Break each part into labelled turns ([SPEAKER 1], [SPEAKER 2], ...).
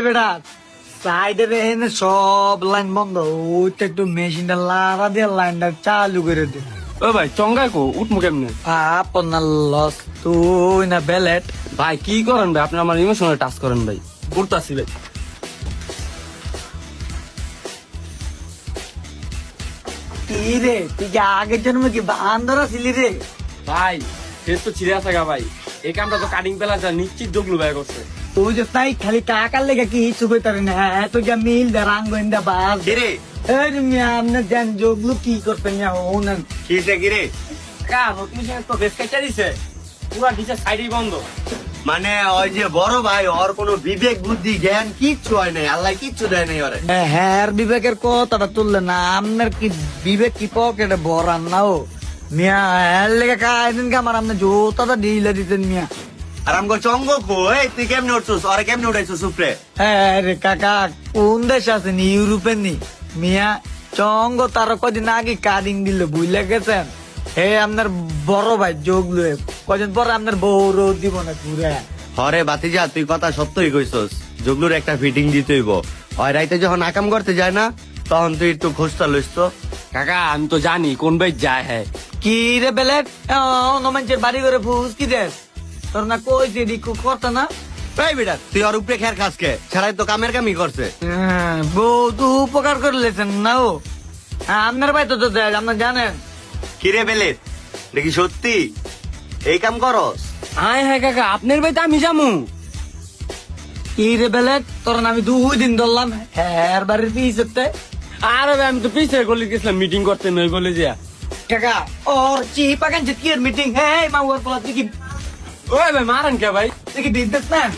[SPEAKER 1] বেটা সাইডে এনে সব লাইন বন্ধ, ওইটা একটু মেশিনটা লাড়া দিয়ে লাইনটা চালু করে দে।
[SPEAKER 2] ও ভাই চঙ্গাই কো উঠমু কেমনে?
[SPEAKER 1] আপনার লস তুই না বেলেট।
[SPEAKER 2] ভাই কি করেন ভাই, আপনি আমার ইমোশনাল টাচ করেন ভাই। ঘুরতাছি ভাই।
[SPEAKER 1] কি রে তুই কি আগের জন্মে কি বান্দর ছিলি রে?
[SPEAKER 2] ভাই সে তো ছিঁড়ে আছে গা ভাই, এই কামটা তো কাটিং পেলাস নিশ্চিত জগলু ভাই করছে।
[SPEAKER 1] তুই যে তাই খালি টাকার লেগে কি কিছু কইতারি না, এত যা মিল দে রাং গোয়েন্দা বাস
[SPEAKER 3] কিরে
[SPEAKER 1] আপনি দেন যোগলু কি করতেন ওনার
[SPEAKER 3] কিসে কিরে?
[SPEAKER 2] কা নতুন হিসেবে তো বেশ কেটে দিছে, পুরা নিচে সাইডই বন্ধ।
[SPEAKER 3] মানে ওই যে বড় ভাই ওর কোনো বিবেক বুদ্ধি জ্ঞান কিচ্ছু হয় নাই, আল্লাহ কিচ্ছু দেয় নাই ওরে।
[SPEAKER 1] হ্যাঁ বিবেকের কথাটা তুললে না, আপনার কি বিবেক কি পকেটে ভরান না ও মিয়া? এর লেগে কায়দিন কে আমার আপনি জোতাটা ডিলে দিতেন মিয়া।
[SPEAKER 3] আর আমগো চঙ্গ কই তুই কেমনে উঠছিস, ওরে কেমনে উঠাইছিস উপরে?
[SPEAKER 1] হ্যাঁ রে কাকা, কোন দেশ আছেন ইউরোপের নি মিয়া? চঙ্গ তার কদিন আগে কাটিং দিল বুঝলে গেছেন। হে আপনার বড় ভাই যোগলু কদিন পরে আপনার বউর দিব না ঘুরে।
[SPEAKER 3] হরে বাতিজা তুই কথা সত্যই কইছস, জগলুর একটা ফিটিং দিতে হইব। ওই রাইতে যখন আকাম করতে যায় না তখন তুই একটু খোঁজটা লইস তো।
[SPEAKER 2] কাকা আমি তো জানি কোন ভাই যায় হ্যাঁ।
[SPEAKER 1] কি রে বেলেট মানুষের বাড়ি করে ফুস কি দেশ তোর না কইছে ডিকু করতে না?
[SPEAKER 3] এই বেটা তুই ওর উপরে খের খাসকে ছাড়াই তো কামের কামই করছে।
[SPEAKER 1] বহুত উপকার করলেছেন না ও। আপনার ভাই তো তো দেয় আপনার জানেন।
[SPEAKER 3] কিরে বেলে দেখি সত্যি এই কাম করস?
[SPEAKER 2] হ্যাঁ হ্যাঁ কাকা আপনার ভাই তো আমি যামু।
[SPEAKER 1] কি রে বেলেট তোর না আমি 2 দিন ধরলাম হ্যাঁ বাড়ির পিছতে।
[SPEAKER 2] আরে ভাই আমি তো পিছে গলি গেছিলাম মিটিং করতে নই বলে যা।
[SPEAKER 1] কাকা ওর চিপাকান যে কি মিটিং হ্যাঁ মাউয়ার পলা তুই কি
[SPEAKER 2] ওই ভাই মারেন কে ভাই?
[SPEAKER 1] তুই কি বিজনেসম্যান?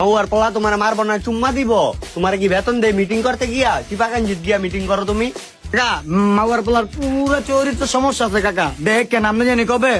[SPEAKER 3] ও আর পোলা তোমার মারবো না চুম্মা দিব? তোমার কি বেতন দেয় মিটিং করতে গিয়া? চিপাকাঞ্জিত গিয়া মিটিং করো তুমি?
[SPEAKER 1] কাকা মাউয়ার পোলার পুরো চরিত্র সমস্যা আছে কাকা, দেখ কেন আপনি জানি কবে